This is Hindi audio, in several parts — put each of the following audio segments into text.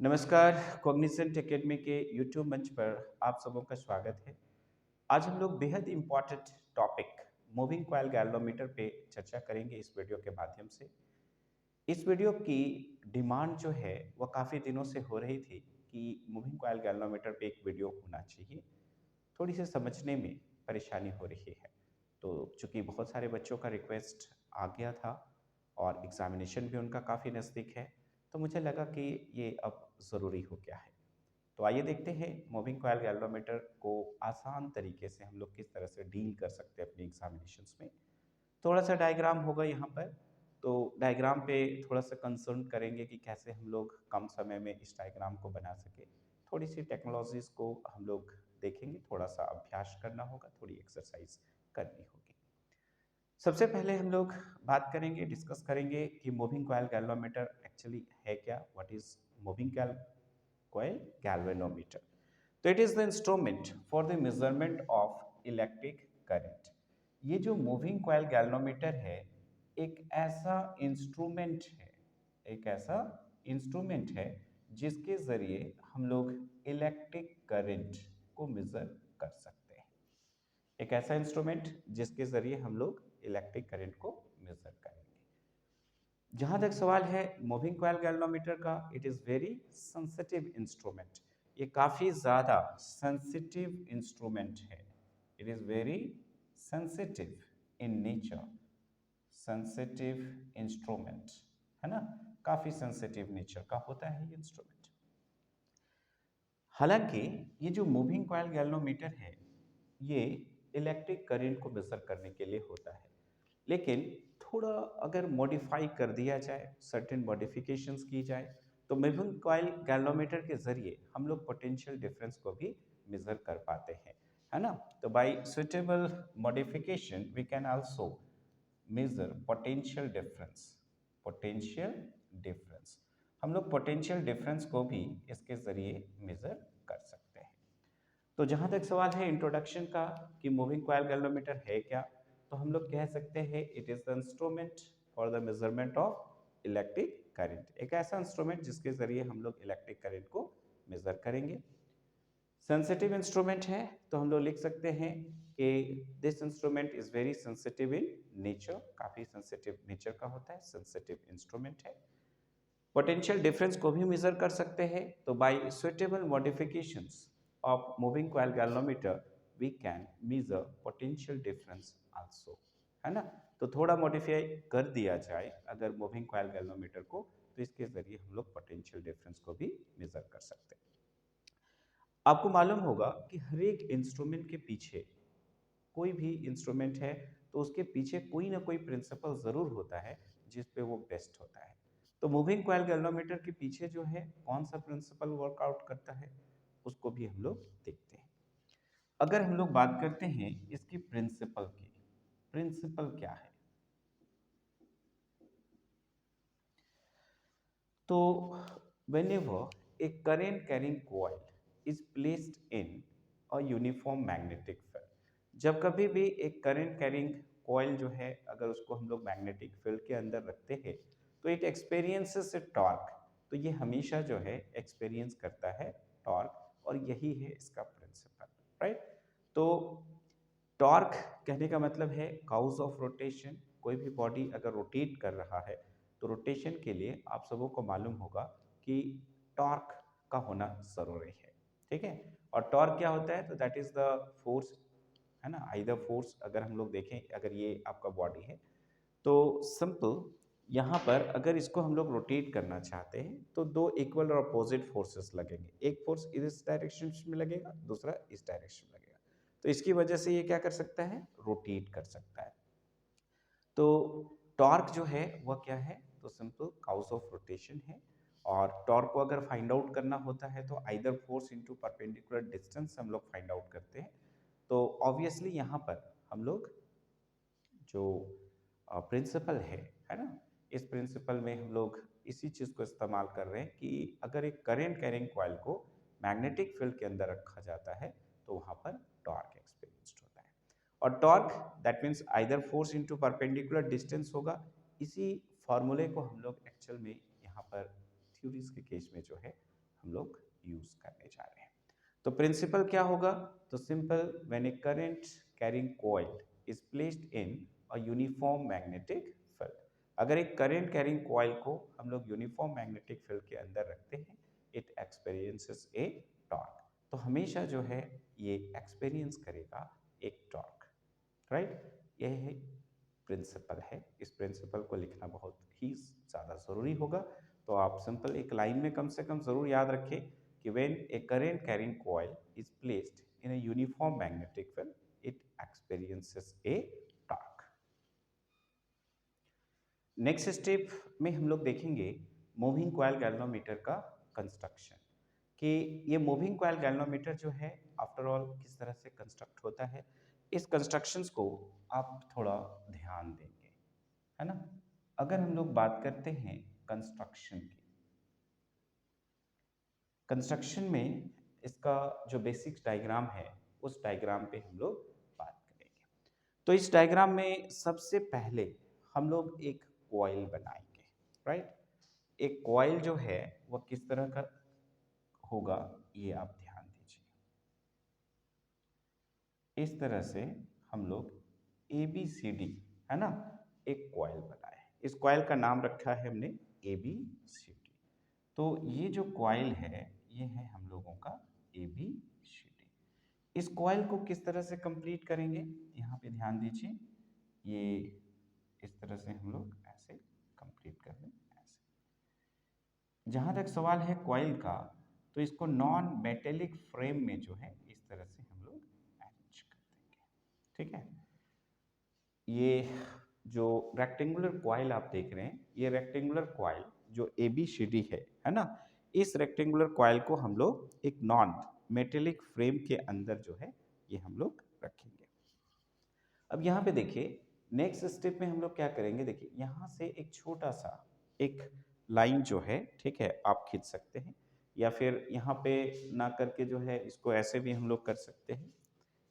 नमस्कार। कॉग्निजेंट एकेडमी के यूट्यूब मंच पर आप सबों का स्वागत है। आज हम लोग बेहद important topic moving coil galvanometer पे चर्चा करेंगे इस वीडियो के माध्यम से। इस वीडियो की डिमांड जो है वह काफ़ी दिनों से हो रही थी कि मूविंग कॉइल गैल्वेनोमीटर पे एक वीडियो होना चाहिए। थोड़ी सी समझने में परेशानी हो रही है। तो चूंकि बहुत सारे बच्चों का रिक्वेस्ट आ गया था और एग्जामिनेशन भी उनका काफ़ी नज़दीक है, तो मुझे लगा कि ये अब ज़रूरी हो गया है। तो आइए देखते हैं मूविंग कॉइल गैल्वेनोमीटर को आसान तरीके से हम लोग किस तरह से डील कर सकते हैं अपनी एग्जामिनेशंस में। थोड़ा सा डायग्राम होगा यहाँ पर। तो डायग्राम पे थोड़ा सा कंसर्न करेंगे कि कैसे हम लोग कम समय में इस डायग्राम को बना सके। थोड़ी सी टेक्नोलॉजीज को हम लोग देखेंगे, थोड़ा सा अभ्यास करना होगा, थोड़ी एक्सरसाइज करनी होगी। सबसे पहले हम लोग बात करेंगे, डिस्कस करेंगे कि मूविंग कॉइल गैल्वेनोमीटर एक्चुअली है क्या। What is moving coil galvanometer? तो it is the instrument for the measurement of electric current. ये जो मूविंग कॉइल गैल्वेनोमीटर है एक ऐसा इंस्ट्रूमेंट है, एक ऐसा इंस्ट्रूमेंट है जिसके जरिए हम लोग इलेक्ट्रिक करंट को मेजर कर सकते हैं। एक ऐसा इंस्ट्रूमेंट जिसके जरिए हम लोग इलेक्ट्रिक करंट को मेजर करेंगे। जहां तक सवाल है मूविंग कॉइल गैल्वेनोमीटर का, it is very sensitive instrument. ये काफी ज्यादा सेंसिटिव इंस्ट्रूमेंट है। It is very sensitive in nature. Sensitive instrument है ना, काफी सेंसिटिव नेचर का होता है ये इंस्ट्रूमेंट। हालांकि ये जो मूविंग कॉइल गैल्वेनोमीटर है ये इलेक्ट्रिक करंट को मेजर करने के लिए होता है, लेकिन थोड़ा अगर मॉडिफाई कर दिया जाए, सर्टेन मॉडिफिकेशंस की जाए, तो मूविंग कॉइल गैल्वेनोमीटर के जरिए हम लोग पोटेंशियल डिफरेंस को भी मेजर कर पाते हैं, है ना। तो by suitable modification we can also measure potential difference. Potential difference, हम लोग पोटेंशियल डिफरेंस को भी इसके जरिए मेजर कर सकते हैं। तो जहां तक सवाल है इंट्रोडक्शन का कि मूविंग कॉइल गैल्वेनोमीटर है क्या, तो हम लोग कह सकते हैं it is the instrument for the measurement of electric current. एक ऐसा इंस्ट्रूमेंट जिसके जरिए हम लोग इलेक्ट्रिक करंट को मेजर करेंगे। सेंसिटिव इंस्ट्रूमेंट है तो हम लोग लिख सकते हैं कि this instrument is very sensitive in nature. काफी सेंसिटिव नेचर का होता है, सेंसिटिव इंस्ट्रूमेंट है। पोटेंशियल डिफरेंस को भी मेजर कर सकते हैं, तो by suitable modifications of moving coil galvanometer we can measure potential difference also, है ना। तो थोड़ा मॉडिफाई कर दिया जाए अगर मूविंग कॉइल गैल्वेनोमीटर को, तो इसके जरिए हम लोग पोटेंशियल डिफरेंस को भी मेजर कर सकते हैं। आपको मालूम होगा कि हर एक इंस्ट्रूमेंट के पीछे, कोई भी इंस्ट्रूमेंट है तो उसके पीछे कोई ना कोई प्रिंसिपल जरूर होता है जिस पे वो बेस्ट होता है। तो मूविंग कॉइल गैल्वेनोमीटर के पीछे जो है कौन सा प्रिंसिपल वर्कआउट करता है उसको भी हम लोग देखते हैं। अगर हम लोग बात करते हैं इसकी प्रिंसिपल की, प्रिंसिपल क्या है, तो whenever a current carrying coil is placed in a uniform magnetic field, जब कभी भी एक करंट कैरिंग कॉइल जो है अगर उसको हम लोग मैग्नेटिक फील्ड के अंदर रखते हैं तो इट एक्सपीरियंसेस ए टॉर्क। तो ये हमेशा जो है एक्सपीरियंस करता है टॉर्क, और यही है इसका प्रिंसिपल, राइट। तो टॉर्क कहने का मतलब है काउज ऑफ रोटेशन। कोई भी बॉडी अगर रोटेट कर रहा है तो रोटेशन के लिए आप सबों को मालूम होगा कि टॉर्क का होना जरूरी है, ठीक है। और टॉर्क क्या होता है, तो दैट इज द फोर्स, है ना। आइदर फोर्स, अगर हम लोग देखें अगर ये आपका बॉडी है तो सिंपल यहाँ पर अगर इसको हम लोग रोटेट करना चाहते हैं तो दो इक्वल और अपोजिट फोर्सेस लगेंगे। एक फोर्स इस डायरेक्शन में लगेगा, दूसरा इस डायरेक्शन में लगेगा। तो इसकी वजह से ये क्या कर सकता है, रोटेट कर सकता है। तो टॉर्क जो है वह क्या है, तो सिंपल काउज ऑफ रोटेशन है। और टॉर्क को अगर फाइंड आउट करना होता है तो either force into perpendicular distance हम लोग फाइंड आउट करते हैं। तो ऑब्वियसली यहाँ पर हम लोग जो प्रिंसिपल है ना, इस प्रिंसिपल में हम लोग इसी चीज़ को इस्तेमाल कर रहे हैं कि अगर एक करेंट कैरिंग कॉइल को मैग्नेटिक फील्ड के अंदर रखा जाता है तो वहाँ पर टॉर्क एक्सपीरियंस्ड होता है। और torque that means either force into perpendicular distance होगा। इसी फॉर्मूले को हम लोग एक्चुअल में यहाँ पर थ्योरीज के केस में जो है हम लोग यूज करने जा रहे हैं। तो प्रिंसिपल क्या होगा? तो simple, when A current carrying coil is placed in a uniform magnetic field. अगर एक करंट कैरिंग कॉइल को हम लोग यूनिफॉर्म मैग्नेटिक फील्ड के अंदर रखते हैं, इट एक्सपीरियंसेस ए टॉर्क। तो हमेशा जो है ये एक्सपीरियंस करेगा एक टॉर्क, राइट? यह है प्रिंसिपल है। इस प्रिंसिपल को लिखना बहुत ही ज़्यादा ज़रूरी होगा। तो आप सिंपल एक लाइन में कम से कम ज़रूर याद रखें कि when A current carrying coil is placed in a uniform magnetic field, it experiences a torque. Next step में हम लोग देखेंगे मूविंग कॉइल गैल्वेनोमीटर का कंस्ट्रक्शन, कि ये मूविंग कॉइल गैल्वेनोमीटर जो है आफ्टर ऑल किस तरह से कंस्ट्रक्ट होता है। इस कंस्ट्रक्शंस को आप थोड़ा ध्यान देंगे, है ना? अगर हम लोग बात करते हैं कंस्ट्रक्शन की, कंस्ट्रक्शन में इसका जो बेसिक डायग्राम है उस डायग्राम पे हम लोग बात करेंगे। तो इस डायग्राम में सबसे पहले हम लोग एक कॉइल बनाएंगे, राइट? एक कॉइल जो है वह किस तरह का होगा, ये आप ध्यान दीजिए। इस तरह से हम लोग ABCD, है ना, एक कॉइल बनाए। इस कॉइल का नाम रखा है हमने ABCD। तो ये जो कॉइल है ये है हम लोगों का ABCD। इस कॉइल को किस तरह से कंप्लीट करेंगे, यहाँ पे ध्यान दीजिए। ये इस तरह से हम लोग ऐसे कंप्लीट कर दें, ऐसे। जहाँ तक सवाल है कॉइल का, तो इसको नॉन मेटेलिक फ्रेम में जो है इस तरह से हम लोग अरेंज कर देंगे, ठीक है? ये जो रेक्टेंगुलर कॉइल आप देख रहे हैं, ये रेक्टेंगुलर कॉइल जो ABCD है ना, इस रेक्टेंगुलर कॉइल को हम लोग एक नॉन मेटेलिक फ्रेम के अंदर जो है ये हम लोग रखेंगे। अब यहाँ पे देखिए, नेक्स्ट स्टेप में हम लोग क्या करेंगे, देखिए यहाँ से एक छोटा सा एक लाइन जो है, ठीक है, आप खींच सकते हैं, या फिर यहाँ पे ना करके जो है इसको ऐसे भी हम लोग कर सकते हैं।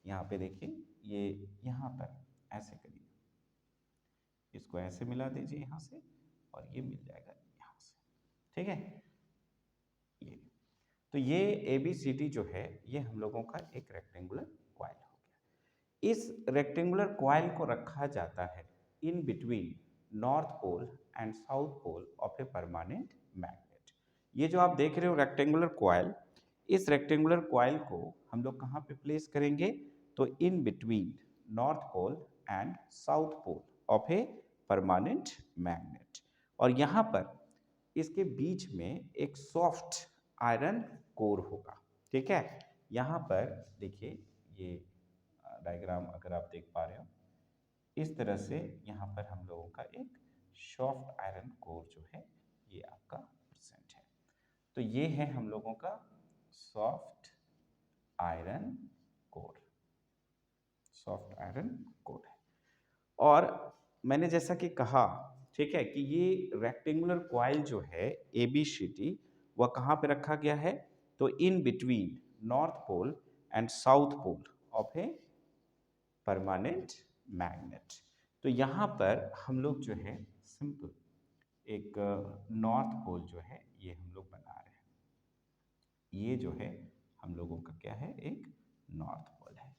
यहाँ पे देखिए, ये यहाँ पर ऐसे करिए, इसको ऐसे मिला दीजिए यहाँ से, और ये मिल जाएगा यहाँ से, ठीक है? ये तो ये ABCD जो है ये हम लोगों का एक रेक्टेंगुलर कॉइल हो गया। इस रेक्टेंगुलर कॉइल को रखा जाता है in between north pole and south pole of a permanent magnet. ये जो आप देख रहे हो रेक्टेंगुलर कॉइल, इस रेक्टेंगुलर कॉइल को हम लोग कहाँ पे प्लेस करेंगे, तो in between north pole and south pole of a permanent magnet. और यहाँ पर इसके बीच में एक सॉफ्ट आयरन कोर होगा, ठीक है? यहाँ पर देखिए, ये डायग्राम अगर आप देख पा रहे हो, इस तरह से यहाँ पर हम लोगों का एक सॉफ्ट आयरन कोर जो है ये आपका प्रेजेंट है। तो ये है हम लोगों का soft iron core, soft iron core है। और मैंने जैसा कि कहा, ठीक है, कि ये रेक्टेंगुलर कॉइल जो है ABCD वह कहाँ पे रखा गया है, तो in between north pole and south pole of a permanent magnet. तो यहाँ पर हम लोग जो है सिंपल एक नॉर्थ पोल जो है ये हम लोग बना रहे हैं। ये जो है हम लोगों का क्या है, एक नॉर्थ पोल है।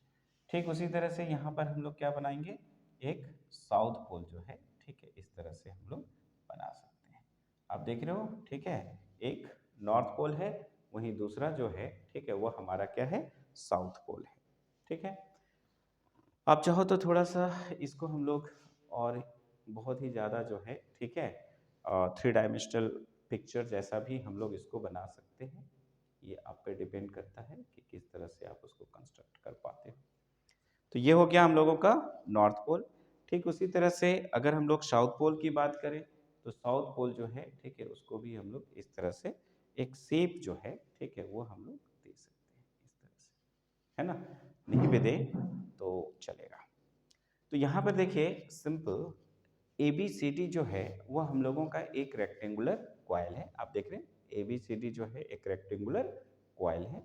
ठीक उसी तरह से यहाँ पर हम लोग क्या बनाएंगे, एक साउथ पोल जो है, ठीक है, इस तरह से हम लोग बना सकते हैं। आप देख रहे हो, ठीक है, एक नॉर्थ पोल है, वहीं दूसरा जो है, ठीक है, वो हमारा क्या है, साउथ पोल है, ठीक है? आप चाहो तो थोड़ा सा इसको हम लोग और बहुत ही ज़्यादा जो है, ठीक है, 3 डायमेंशनल पिक्चर जैसा भी हम लोग इसको बना सकते हैं। ये आप पे डिपेंड करता है कि किस तरह से आप उसको कंस्ट्रक्ट कर पाते हो। तो ये हो गया हम लोगों का नॉर्थ पोल। ठीक उसी तरह से अगर हम लोग साउथ पोल की बात करें, तो साउथ पोल जो है, ठीक है, उसको भी हम लोग इस तरह से एक शेप जो है, ठीक है, वो हम लोग दे सकते हैं इस तरह से, है ना? नहीं भी दे तो चलेगा। तो यहाँ पर देखिए सिंपल ABCD जो है वो हम लोगों का एक रेक्टेंगुलर कॉइल है। आप देख रहे हैं ABCD जो है एक रेक्टेंगुलर कॉइल है,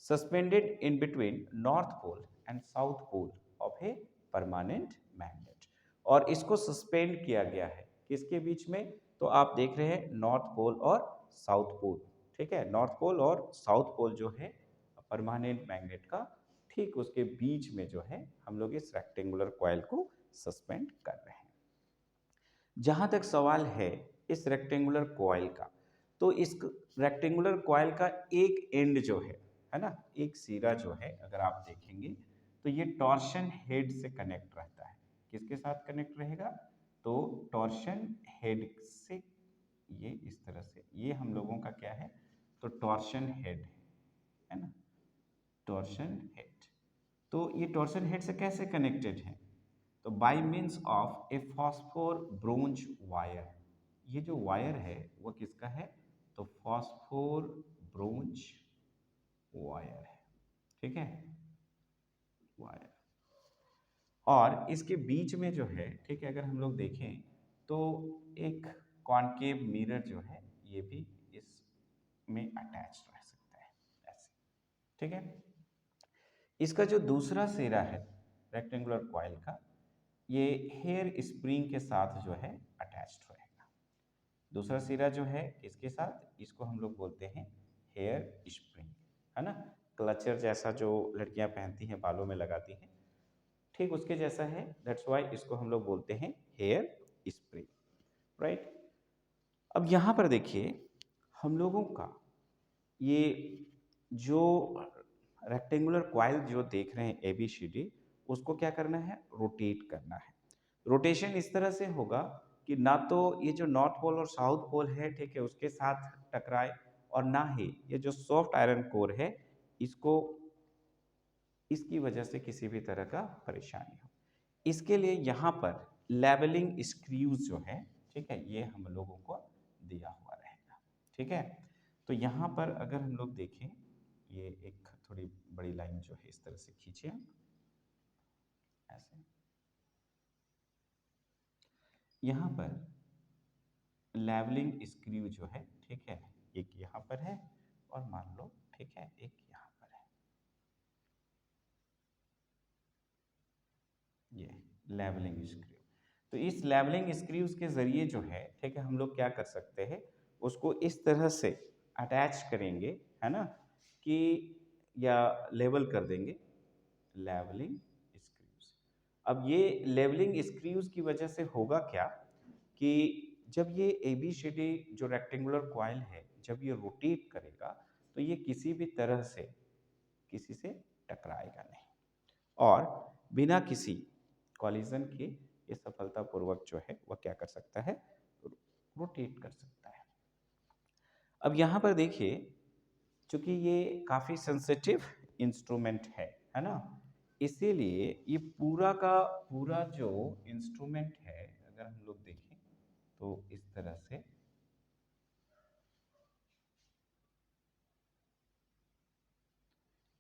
suspended in between north pole and south pole of a permanent magnet. और इसको सस्पेंड किया गया है किसके बीच में, तो आप देख रहे हैं नॉर्थ पोल और साउथ पोल, ठीक है, नॉर्थ पोल और साउथ पोल जो है परमानेंट मैग्नेट का, ठीक उसके बीच में जो है हम लोग इस रेक्टेंगुलर कॉइल को सस्पेंड कर रहे हैं। जहां तक सवाल है इस रेक्टेंगुलर कॉइल का, तो इस रेक्टेंगुलर कॉइल का एक एंड जो है ना, एक सिरा जो है अगर आप देखेंगे तो ये टॉर्शन हेड से कनेक्ट रहता है। किसके साथ कनेक्ट रहेगा? तो टॉर्शन हेड से, ये इस तरह से, ये हम लोगों का क्या है? तो टॉर्शन हेड है ना, टॉर्शन हेड। तो ये टॉर्शन हेड से कैसे कनेक्टेड है? तो bye means of A phosphor bronze wire. ये जो वायर है वो किसका है? तो फॉस्फोर ब्रोंज वायर है, ठीक है, वायर। और इसके बीच में जो है, ठीक है, अगर हम लोग देखें तो एक कॉनकेव मिरर जो है ये भी इसमें अटैच रह सकता है ऐसे, ठीक है। इसका जो दूसरा सिरा है रेक्टेंगुलर कॉइल का, ये हेयर स्प्रिंग के साथ जो है अटैच्ड रहेगा। दूसरा सिरा जो है इसके साथ, इसको हम लोग बोलते हैं हेयर स्प्रिंग, है ना, क्लचर जैसा जो लड़कियां पहनती हैं, बालों में लगाती हैं, ठीक उसके जैसा है। दैट्स वाई इसको हम लोग बोलते हैं हेयर स्प्रिंग, राइट। अब यहाँ पर देखिए हम लोगों का ये जो रेक्टेंगुलर कॉइल जो देख रहे हैं ABCD, उसको क्या करना है? रोटेट करना है। रोटेशन इस तरह से होगा कि ना तो ये जो नॉर्थ पोल और साउथ पोल है, ठीक है, उसके साथ टकराए, और ना ही ये जो सॉफ्ट आयरन कोर है इसको, इसकी वजह से किसी भी तरह का परेशानी हो। इसके लिए यहाँ पर लेवलिंग स्क्रूज जो है, ठीक है, ये हम लोगों को दिया हुआ रहेगा, ठीक है। तो यहाँ पर अगर हम लोग देखें, ये एक थोड़ी बड़ी लाइन जो है इस तरह से खींचे हम ऐसे, यहाँ पर लेवलिंग स्क्रू जो है, ठीक है, एक यहाँ पर है और मान लो, ठीक है, एक यहाँ पर है, ये लेवलिंग स्क्रू। तो इस लेवलिंग स्क्रूज के जरिए जो है, ठीक है, हम लोग क्या कर सकते हैं? उसको इस तरह से अटैच करेंगे, है ना, कि या लेवल कर देंगे, लेवलिंग स्क्रूज। अब ये लेवलिंग स्क्रूज की वजह से होगा क्या कि जब ये ABCD जो रेक्टेंगुलर कॉइल है, जब ये रोटेट करेगा तो ये किसी भी तरह से किसी से टकराएगा नहीं, और बिना किसी कॉलिजन के ये सफलतापूर्वक जो है वह क्या कर सकता है? रोटेट कर सकता है। अब यहाँ पर देखिए, चूंकि ये काफ़ी सेंसिटिव इंस्ट्रूमेंट है ना, इसीलिए ये पूरा का पूरा जो इंस्ट्रूमेंट है अगर हम लोग देखें तो इस तरह से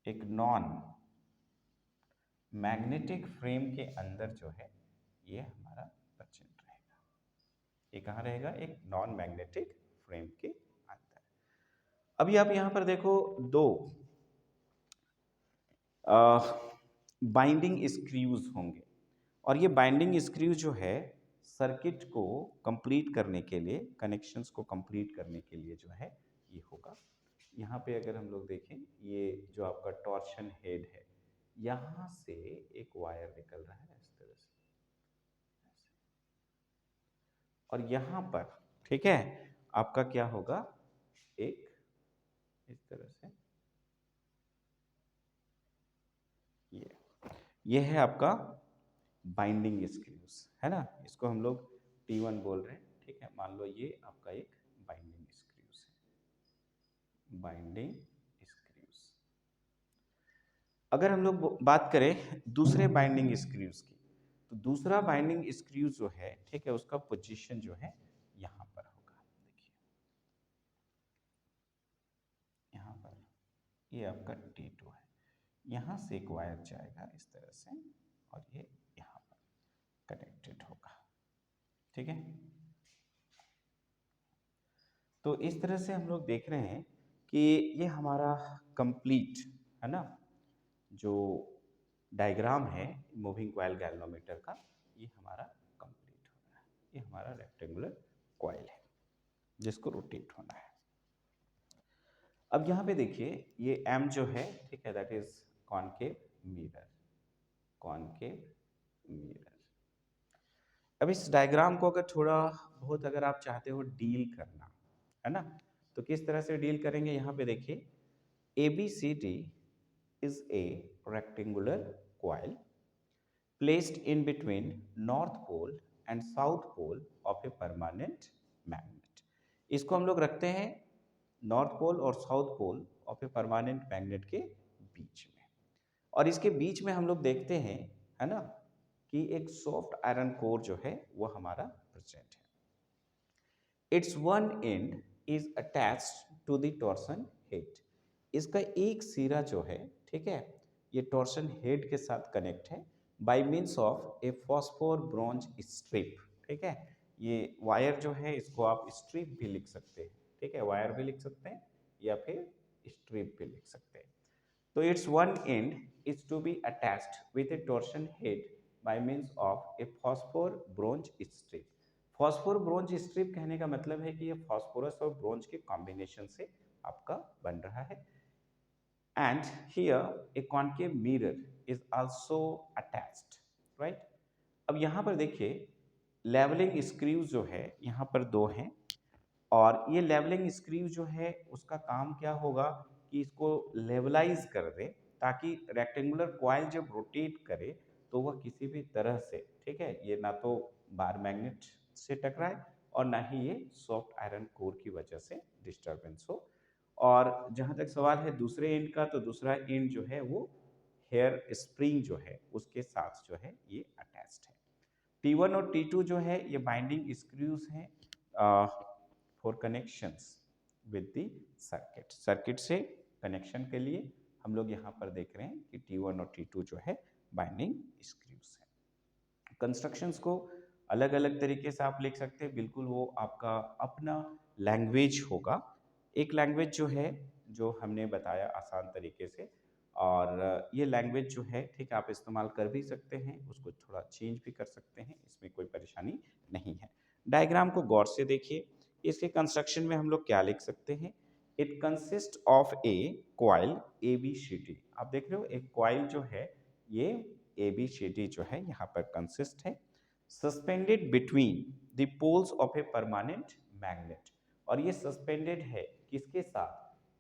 एक नॉन मैग्नेटिक फ्रेम के अंदर जो है ये हमारा प्रेजेंट रहेगा। ये कहाँ रहेगा? एक नॉन मैग्नेटिक फ्रेम के अंदर। अभी आप यहाँ पर देखो, दो बाइंडिंग स्क्रूज होंगे, और ये बाइंडिंग स्क्रू जो है सर्किट को कंप्लीट करने के लिए, कनेक्शंस को कंप्लीट करने के लिए जो है ये होगा। यहाँ पे अगर हम लोग देखें, ये जो आपका टॉर्शन हेड है, यहाँ से एक वायर निकल रहा है इस तरह से, और यहाँ पर, ठीक है, आपका क्या होगा? एक इस तरह से, ये है आपका बाइंडिंग स्क्रूज, है ना, इसको हम लोग T1 बोल रहे हैं, ठीक है। मान लो ये आपका एक बाइंडिंग स्क्रूज है, बाइंडिंग स्क्रूज। अगर हम लोग बात करें दूसरे बाइंडिंग स्क्रूज की, तो दूसरा बाइंडिंग स्क्रू जो है, ठीक है, उसका पोजीशन जो है यहाँ पर होगा। देखिए यहाँ पर ये आपका T2 है, यहाँ से एक वायर जाएगा इस तरह से, और ये यहाँ पर कनेक्टेड होगा, ठीक है। तो इस तरह से हम लोग देख रहे हैं कि ये हमारा कंप्लीट, है ना, जो डायग्राम है मूविंग कॉइल गैल्वेनोमीटर का, ये हमारा कंप्लीट हो रहा है। ये हमारा रेक्टेंगुलर कॉइल है जिसको रोटेट होना है। अब यहाँ पे देखिए ये एम जो है, ठीक है, that is concave mirror, concave mirror. अब इस डायग्राम को अगर थोड़ा बहुत अगर आप चाहते हो डील करना, है ना, तो किस तरह से डील करेंगे, यहाँ पे देखिए ABCD is a rectangular coil placed in between north pole and south pole of a permanent magnet। इसको हम लोग रखते हैं नॉर्थ पोल और south pole of a permanent magnet के बीच में, और इसके बीच में हम लोग देखते हैं, है ना, कि एक सॉफ्ट आयरन कोर जो है वो हमारा प्रेजेंट है। Its one end is attached to the torsion head. इसका एक सिरा जो है, ठीक है, ये टॉर्सन हेड के साथ कनेक्ट है bye means of A phosphor bronze strip. ठीक है, ये वायर जो है इसको आप स्ट्रिप भी लिख सकते हैं, ठीक है, वायर भी लिख सकते हैं या फिर स्ट्रिप भी लिख सकते हैं। तो its one end is to be attached with a torsion head by means of a phosphor bronze strip। Phosphor bronze strip कहने का मतलब है कि ये फास्फोरस और ब्रोंज के कॉम्बिनेशन से आपका बन रहा है। And here A concave mirror is also attached, right. अब यहाँ पर देखिए लेवलिंग स्क्रूज जो है यहाँ पर दो हैं, और ये लेवलिंग स्क्रू जो है उसका काम क्या होगा कि इसको लेवलाइज कर दे, ताकि रेक्टेंगुलर कॉइल जब रोटेट करे तो वह किसी भी तरह से, ठीक है, ये ना तो बार मैग्नेट से टकराए और ना ही ये सॉफ्ट आयरन कोर की वजह से डिस्टरबेंस हो। और जहाँ तक सवाल है दूसरे एंड का, तो दूसरा एंड जो है वो हेयर स्प्रिंग जो है उसके साथ जो है ये अटैच्ड है। T1 और T2 जो है ये बाइंडिंग स्क्रूज हैं for connections with the circuit. Circuit से कनेक्शन के लिए हम लोग यहाँ पर देख रहे हैं कि T1 और T2 जो है बाइंडिंग स्क्रूज हैं। कंस्ट्रक्शंस को अलग अलग तरीके से आप लिख सकते हैं, बिल्कुल वो आपका अपना लैंग्वेज होगा। एक लैंग्वेज जो है जो हमने बताया आसान तरीके से, और ये लैंग्वेज जो है, ठीक है, आप इस्तेमाल कर भी सकते हैं, उसको थोड़ा चेंज भी कर सकते हैं, इसमें कोई परेशानी नहीं है। डायग्राम को गौर से देखिए, इसके कंस्ट्रक्शन में हम लोग क्या लिख सकते हैं। It consist of A coil ABCD। आप देख रहे हो एक कॉइल जो है ये ABCD जो है यहाँ पर कंसिस्ट है, suspended between the poles of a permanent magnet. और ये सस्पेंडेड है किसके साथ,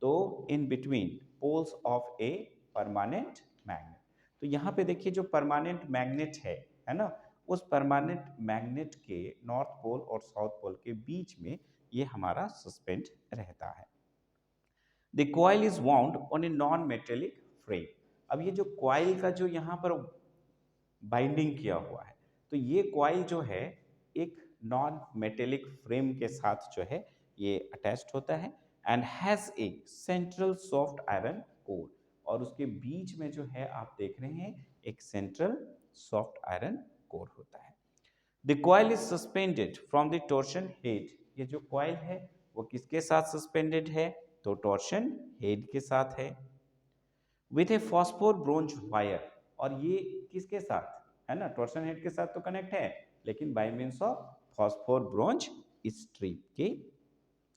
तो in between poles of a permanent magnet. तो यहाँ पे देखिए जो परमानेंट मैग्नेट है ना, उस परमानेंट मैग्नेट के नॉर्थ पोल और साउथ पोल के बीच में ये हमारा सस्पेंड रहता है। The coil is wound on a non metallic frame. अब ये जो कॉइल का जो यहाँ पर बाइंडिंग किया हुआ है, तो ये कॉइल जो है एक नॉन मेटेलिक फ्रेम के साथ जो है ये अटैच्ड होता है and has a central soft iron core. और उसके बीच में जो है आप देख रहे हैं एक सेंट्रल सॉफ्ट आयरन कोर होता है। The coil is suspended from the torsion head. ये जो कॉइल है वो किसके साथ सस्पेंडेड है, तो टॉर्शन हेड के साथ है। With A phosphor bronze wire. और ये किसके साथ है ना, टॉर्सन हेड के साथ तो कनेक्ट है, लेकिन by means of phosphor bronze strip के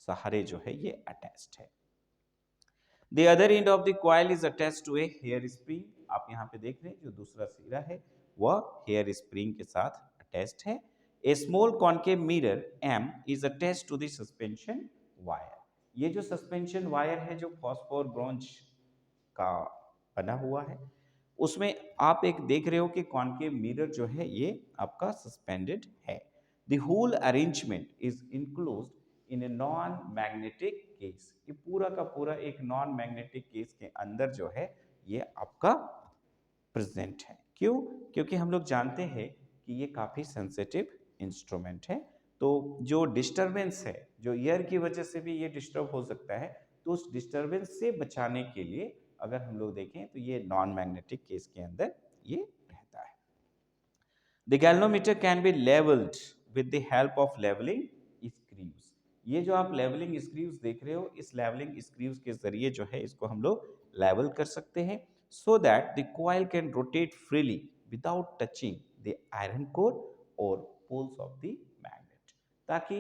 सहारे जो है ये अटैच्ड है। The other end of the coil is attached to a hair spring. आप यहाँ पे देख रहे हैं जो दूसरा सिरा है वह हेयर स्प्रिंग के साथ अटैच्ड है। A small concave mirror M is attached to the suspension wire. ये जो सस्पेंशन वायर है जो फॉस्फोर ब्रोंज का बना हुआ है, उसमें आप एक देख रहे हो कि कॉनकेव मिरर जो है ये आपका सस्पेंडेड है। The whole arrangement is enclosed in a non magnetic case. ये पूरा का पूरा एक नॉन मैग्नेटिक केस के अंदर जो है ये आपका प्रेजेंट है। क्यों, क्योंकि हम लोग जानते हैं कि ये काफ़ी सेंसिटिव इंस्ट्रूमेंट है, तो जो डिस्टरबेंस है, जो ईयर की वजह से भी ये डिस्टर्ब हो सकता है, तो उस डिस्टरबेंस से बचाने के लिए अगर हम लोग देखें तो ये नॉन मैग्नेटिक केस के अंदर ये रहता है। The galvanometer can be levelled with the help of levelling screws. ये जो आप लेवलिंग स्क्रूज देख रहे हो, इस लेवलिंग स्क्रूज के जरिए जो है इसको हम लोग लेवल कर सकते हैं, so that the coil can rotate freely without touching the iron core or poles of the magnet। ताकि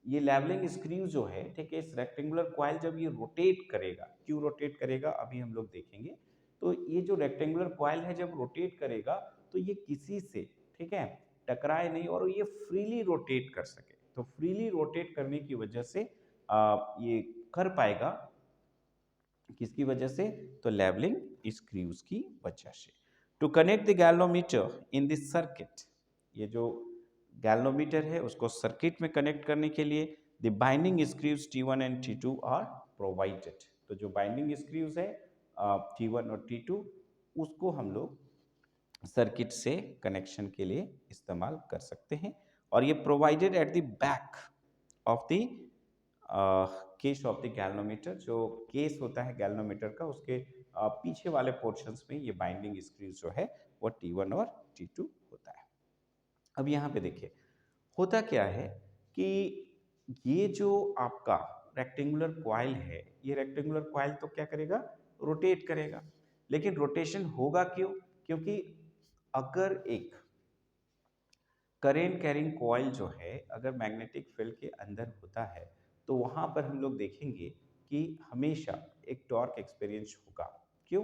ये लेवलिंग स्क्रू जो है, ठीक है, इस रेक्टेंगुलर कॉइल जब ये रोटेट करेगा, क्यों रोटेट करेगा अभी हम लोग देखेंगे। तो ये जो रेक्टेंगुलर कॉइल है जब रोटेट करेगा तो ये किसी से, ठीक है, टकराए नहीं और ये फ्रीली रोटेट कर सके। तो फ्रीली रोटेट करने की वजह से ये कर पाएगा, किसकी वजह से, तो लेवलिंग स्क्रूज की वजह से। To connect the galvanometer in this circuit, ये जो गैल्वेनोमीटर है उसको सर्किट में कनेक्ट करने के लिए the binding screws T1 and T2 are provided. तो जो बाइंडिंग स्क्रूज है T1 और T2 उसको हम लोग सर्किट से कनेक्शन के लिए इस्तेमाल कर सकते हैं। और ये provided at the back of the case of the galvanometer, जो केस होता है गैल्वेनोमीटर का उसके पीछे वाले पोर्शंस में ये बाइंडिंग स्क्रूज जो है वो T1 और T2 होता है। अब यहाँ पे देखिए होता क्या है कि ये जो आपका रेक्टेंगुलर कॉइल है, ये रेक्टेंगुलर कॉइल तो क्या करेगा, रोटेट करेगा। लेकिन रोटेशन होगा क्यों, क्योंकि अगर एक करेंट कैरिंग कॉइल जो है अगर मैग्नेटिक फील्ड के अंदर होता है तो वहां पर हम लोग देखेंगे कि हमेशा एक टॉर्क एक्सपीरियंस होगा। क्यों,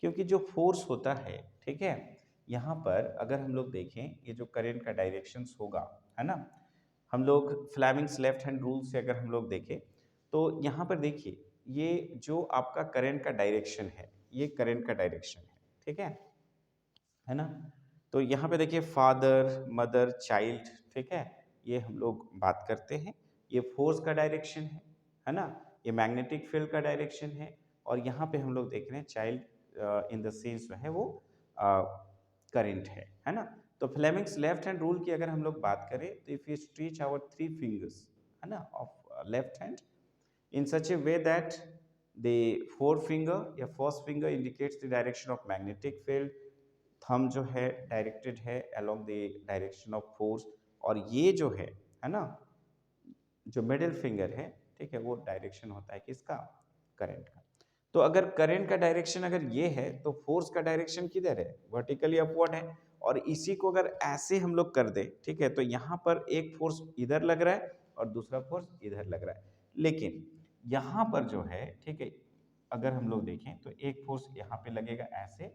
क्योंकि जो फोर्स होता है, ठीक है, यहाँ पर अगर हम लोग देखें ये जो करंट का डायरेक्शंस होगा, है ना, हम लोग फ्लेमिंग्स लेफ्ट हैंड रूल से अगर हम लोग देखें तो यहाँ पर देखिए ये जो आपका करंट का डायरेक्शन है, ये करंट का डायरेक्शन है, ठीक है ना। तो यहाँ पे देखिए फादर मदर चाइल्ड, ठीक है, ये हम लोग बात करते हैं, ये फोर्स का डायरेक्शन है ना, ये मैग्नेटिक फील्ड का डायरेक्शन है। और यहाँ पे हम लोग देख रहे हैं चाइल्ड इन द सेंस जो है वो करंट है ना। तो फ्लेमिंग्स लेफ्ट हैंड रूल की अगर हम लोग बात करें तो if you stretch our 3 fingers, है ना, of left hand in such a way that the forefinger या first finger indicates the direction of magnetic field, thumb जो है डायरेक्टेड है along the direction of force, और ये जो है ना, जो मिडिल फिंगर है, ठीक है, वो डायरेक्शन होता है किसका, करंट का। तो अगर करंट का डायरेक्शन अगर ये है तो फोर्स का डायरेक्शन किधर है, वर्टिकली अपवर्ड है। और इसी को अगर ऐसे हम लोग कर दे, ठीक है, तो यहाँ पर एक फोर्स इधर लग रहा है और दूसरा फोर्स इधर लग रहा है। लेकिन यहाँ पर जो है, ठीक है, अगर हम लोग देखें तो एक फोर्स यहाँ पे लगेगा ऐसे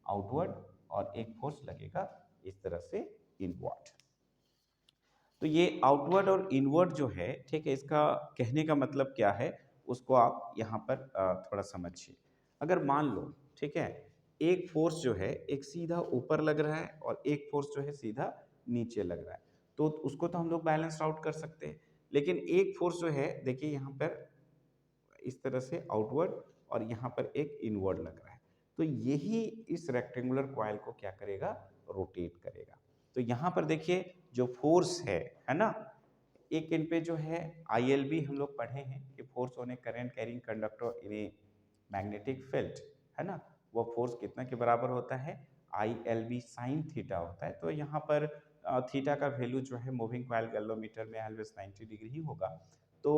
आउटवर्ड और एक फोर्स लगेगा इस तरह से इनवर्ड। तो ये आउटवर्ड और इनवर्ड जो है, ठीक है, इसका कहने का मतलब क्या है उसको आप यहाँ पर थोड़ा समझिए। अगर मान लो, ठीक है, एक फोर्स जो है एक सीधा ऊपर लग रहा है और एक फोर्स जो है सीधा नीचे लग रहा है, तो उसको तो हम लोग बैलेंस आउट कर सकते हैं। लेकिन एक फोर्स जो है देखिए यहाँ पर इस तरह से आउटवर्ड और यहाँ पर एक इनवर्ड लग रहा है, तो यही इस रेक्टेंगुलर कॉइल को क्या करेगा, रोटेट करेगा। तो यहाँ पर देखिए जो फोर्स है ना, एक इन पे जो है ILB हम लोग पढ़े हैं कि force on A current carrying conductor in a magnetic field, है ना, वो फोर्स कितना के बराबर होता है, ILB साइन थीटा होता है। तो यहाँ पर थीटा का वैल्यू जो है मूविंग कॉइल गैल्वेनोमीटर में ऑलवेज 90 डिग्री ही होगा। तो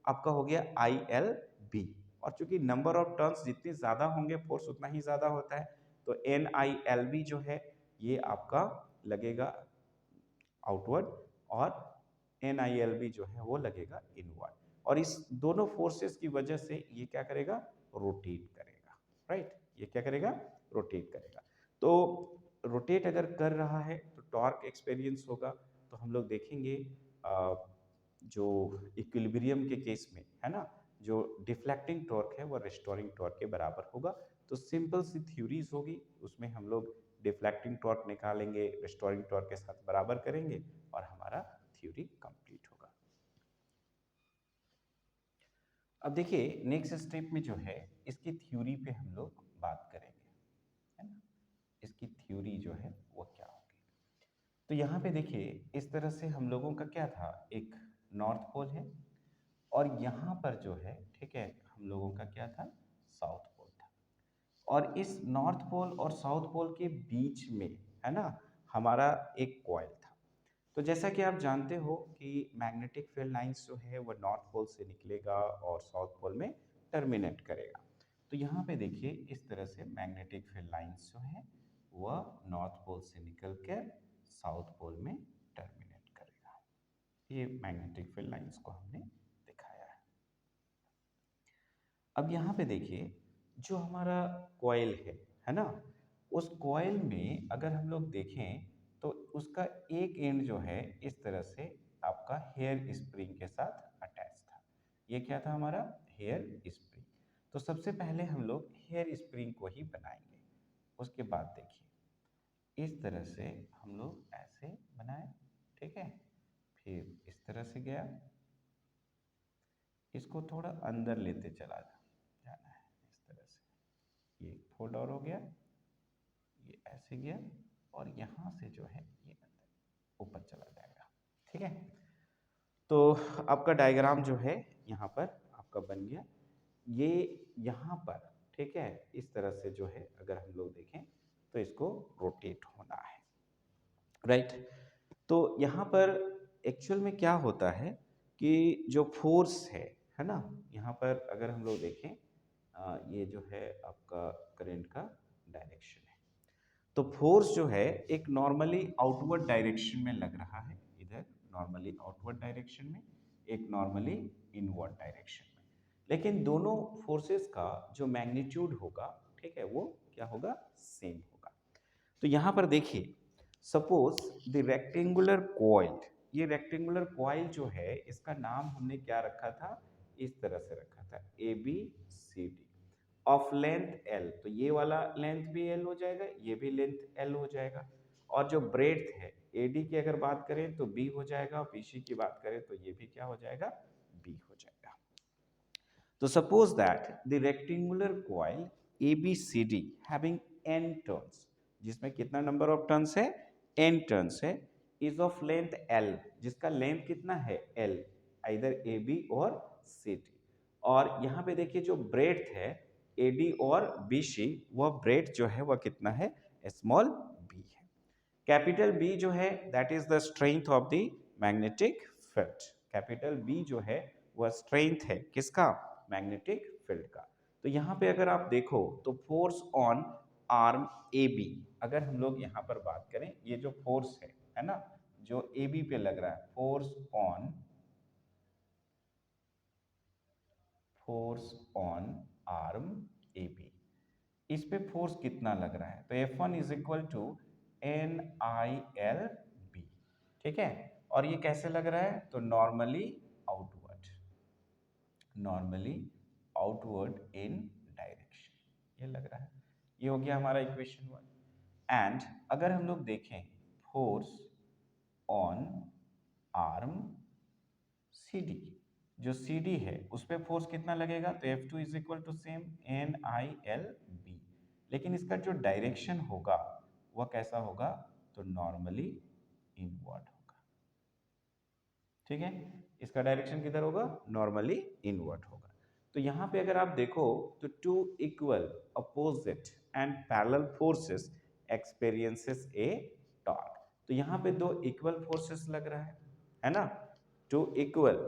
आपका हो गया ILB, और चूंकि नंबर ऑफ टर्न्स जितने ज्यादा होंगे फोर्स उतना ही ज्यादा होता है, तो NILB जो है ये आपका लगेगा आउटवर्ड और NILB जो है वो लगेगा इनवर्ड। और इस दोनों फोर्सेस की वजह से ये क्या करेगा, रोटेट करेगा, राइट, ये क्या करेगा, रोटेट करेगा। तो रोटेट अगर कर रहा है तो टॉर्क एक्सपीरियंस होगा। तो हम लोग देखेंगे जो इक्विलिब्रियम के केस में, है ना, जो डिफ्लेक्टिंग टॉर्क है वो रिस्टोरिंग टॉर्क के बराबर होगा। तो सिंपल सी थ्योरीज होगी, उसमें हम लोग डिफ्लेक्टिंग टॉर्क निकालेंगे, रिस्टोरिंग टॉर्क के साथ बराबर करेंगे और हमारा थ्योरी कंप्लीट होगा। अब देखिए नेक्स्ट स्टेप में जो है इसकी थ्योरी पे हम लोग बात करेंगे, है ना, इसकी थ्योरी जो है वो क्या होगी। तो यहाँ पे देखिए इस तरह से हम लोगों का क्या था, एक नॉर्थ पोल है और यहाँ पर जो है, ठीक है, हम लोगों का क्या था, साउथ पोल था। और इस नॉर्थ पोल और साउथ पोल के बीच में, है ना, हमारा एक कॉइल था। तो जैसा कि आप जानते हो कि मैग्नेटिक फील्ड लाइंस जो है वो नॉर्थ पोल से निकलेगा और साउथ पोल में टर्मिनेट करेगा। तो यहाँ पे देखिए इस तरह से मैग्नेटिक फील्ड लाइंस जो है वह नॉर्थ पोल से निकल कर साउथ पोल में टर्मिनेट करेगा, ये मैग्नेटिक फील्ड लाइंस को हमने दिखाया है। अब यहाँ पे देखिए जो हमारा कॉइल है ना, उस कॉइल में अगर हम लोग देखें तो उसका एक एंड जो है इस तरह से आपका हेयर स्प्रिंग के साथ अटैच था। ये क्या था हमारा हेयर स्प्रिंग। तो सबसे पहले हम लोग हेयर स्प्रिंग को ही बनाएंगे। उसके बाद देखिए इस तरह से हम लोग ऐसे बनाए, ठीक है, फिर इस तरह से गया, इसको थोड़ा अंदर लेते जाना है इस तरह से। ये फोल्ड और हो गया, ये ऐसे गया और यहाँ से जो है ये अंदर ऊपर चला जाएगा, ठीक है। तो आपका डायग्राम जो है यहाँ पर आपका बन गया। ये यहाँ पर, ठीक है, इस तरह से जो है अगर हम लोग देखें तो इसको रोटेट होना है, राइट। तो यहाँ पर एक्चुअल में क्या होता है कि जो फोर्स है ना, यहाँ पर अगर हम लोग देखें ये जो है आपका करंट का डायरेक्शन है। तो फोर्स जो है एक नॉर्मली आउटवर्ड डायरेक्शन में लग रहा है, इधर नॉर्मली आउटवर्ड डायरेक्शन में, एक नॉर्मली इनवर्ड डायरेक्शन में। लेकिन दोनों फोर्सेस का जो मैग्नीट्यूड होगा, ठीक है, वो क्या होगा, सेम होगा। तो यहाँ पर देखिए सपोज द रेक्टेंगुलर कॉइल, ये रेक्टेंगुलर कॉइल जो है इसका नाम हमने क्या रखा था, इस तरह से रखा था A B C D of length L. तो ये वाला लेंथ भी एल हो जाएगा, ये भी लेंथ एल हो जाएगा। और जो ब्रेड्थ है एडी की अगर बात करें तो बी हो जाएगा, और बीसी की बात करें तो ये भी क्या हो जाएगा, बी हो जाएगा। तो suppose that the rectangular coil ABCD having n turns, जिसमें कितना नंबर ऑफ टर्न्स है, n टर्न्स है, इज ऑफ लेंथ L, जिसका लेंथ कितना है L, आइदर AB और CD। और यहाँ पे देखिए जो ब्रेड्थ है AD और BC, वह ब्रेड्थ जो है वह कितना है, स्मॉल b है। कैपिटल B जो है that is the strength of the magnetic field. Capital B जो है वह स्ट्रेंथ है किसका, मैग्नेटिक फील्ड का। तो यहाँ पे अगर आप देखो तो force on arm A B, अगर हम लोग यहाँ पर बात करें, ये जो फोर्स है ना, जो ए बी पे लग रहा है, force on arm A B, इस पे फोर्स कितना लग रहा है, तो F1 is equal to N I L B, ठीक है। और ये कैसे लग रहा है, तो नॉर्मली आउटवर्ड इन डायरेक्शन, ये लग रहा है। ये हो गया हमारा इक्वेशन 1। एंड अगर हम लोग देखें force on arm C D, जो सी डी है उस पर फोर्स कितना लगेगा, तो F2 is equal to same N I L B. लेकिन इसका जो डायरेक्शन होगा वह कैसा होगा, तो नॉर्मली इनवर्ड होगा, ठीक है। इसका डायरेक्शन किधर होगा, नॉर्मली इनवर्ड होगा। तो यहाँ पे अगर आप देखो तो two equal opposite and parallel forces experiences a torque. तो यहाँ पे दो इक्वल फोर्सेस लग रहा है ना, टू इक्वल,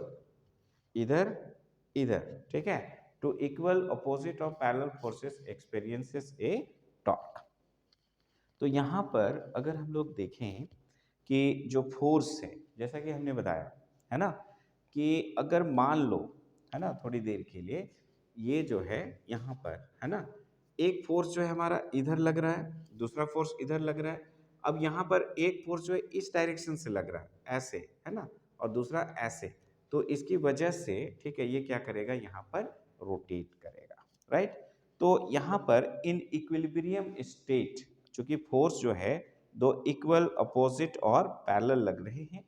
इधर इधर, ठीक है, two equal opposite of parallel forces experiences a torque. तो यहाँ पर अगर हम लोग देखें कि जो फोर्स है, जैसा कि हमने बताया है ना, कि अगर मान लो है ना थोड़ी देर के लिए, ये जो है यहाँ पर है ना, एक फोर्स जो है हमारा इधर लग रहा है, दूसरा फोर्स इधर लग रहा है। अब यहाँ पर एक फोर्स जो है इस डायरेक्शन से लग रहा है ऐसे, है ना, और दूसरा ऐसे। तो इसकी वजह से, ठीक है, ये क्या करेगा, यहाँ पर रोटेट करेगा, राइट। तो यहाँ पर इन इक्विलिब्रियम स्टेट, चूंकि फोर्स जो है दो इक्वल अपोजिट और पैरेलल लग रहे हैं,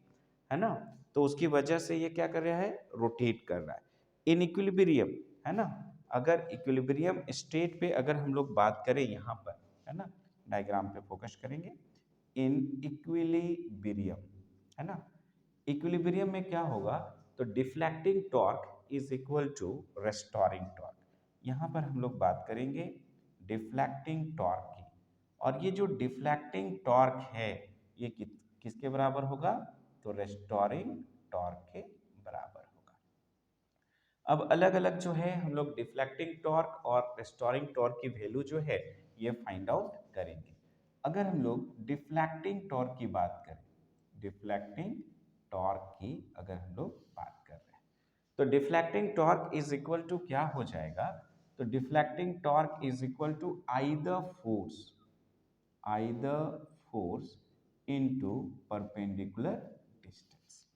है ना, तो उसकी वजह से ये क्या कर रहा है, रोटेट कर रहा है इन इक्विलिब्रियम, है ना। अगर इक्विलिब्रियम स्टेट पे अगर हम लोग बात करें यहाँ पर, है ना, डायग्राम पे फोकस करेंगे, इन इक्विलिब्रियम, है ना, इक्विलिब्रियम में क्या होगा, तो deflecting torque is equal to restoring torque. यहाँ पर हम लोग बात करेंगे डिफ्लेक्टिंग टॉर्क की, और ये जो डिफ्लेक्टिंग टॉर्क है ये किसके बराबर होगा, तो रेस्टोरिंग टॉर्क के बराबर होगा। अब अलग अलग जो है हम लोग डिफ्लेक्टिंग टॉर्क और रेस्टोरिंग टॉर्क की वैल्यू जो है ये फाइंड आउट करेंगे। अगर हम लोग डिफ्लेक्टिंग टॉर्क की बात करें, डिफ्लेक्टिंग टॉर्क की अगर हम लोग बात कर रहे हैं, तो deflecting torque is equal to क्या हो जाएगा, तो deflecting torque is equal to I the force into perpendicular distance,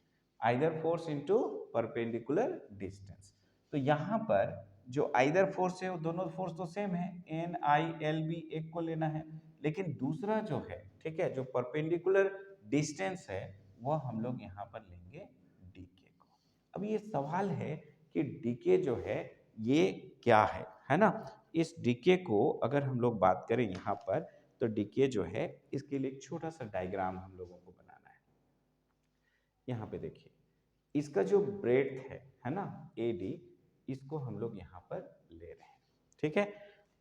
either force into perpendicular distance. तो यहाँ पर जो आइदर फोर्स है वो दोनों फोर्स तो सेम है, एन आई एल बी एक को लेना है, लेकिन दूसरा जो है, ठीक है, जो परपेंडिकुलर डिस्टेंस है वो हम लोग यहाँ पर लेंगे डीके को। अब ये सवाल है कि डीके जो है ये क्या है ना। इस डीके को अगर हम लोग बात करें यहाँ पर, तो डीके जो है इसके लिए एक छोटा सा डायग्राम हम लोगों को बनाना है। यहाँ पे देखिए, इसका जो ब्रेड्थ है ना, ए डी, इसको हम लोग यहाँ पर ले रहे हैं, ठीक है।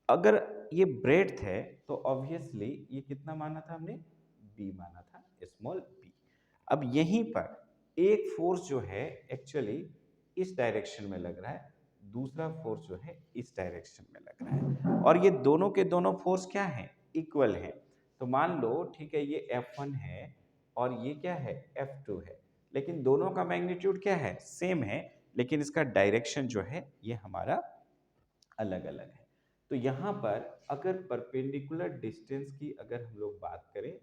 अगर ये ब्रेड्थ है तो ऑब्वियसली ये कितना माना था हमने, बी माना था, स्मॉल बी। अब यहीं पर एक फोर्स जो है एक्चुअली इस डायरेक्शन में लग रहा है, दूसरा फोर्स जो है इस डायरेक्शन में लग रहा है, और ये दोनों के दोनों फोर्स क्या है, इक्वल है। तो मान लो, ठीक है, ये F1 है और ये क्या है, F2 है, लेकिन दोनों का मैग्नीट्यूड क्या है, सेम है, लेकिन इसका डायरेक्शन जो है ये हमारा अलग अलग है। तो यहाँ पर अगर परपेंडिकुलर डिस्टेंस की अगर हम लोग बात करें,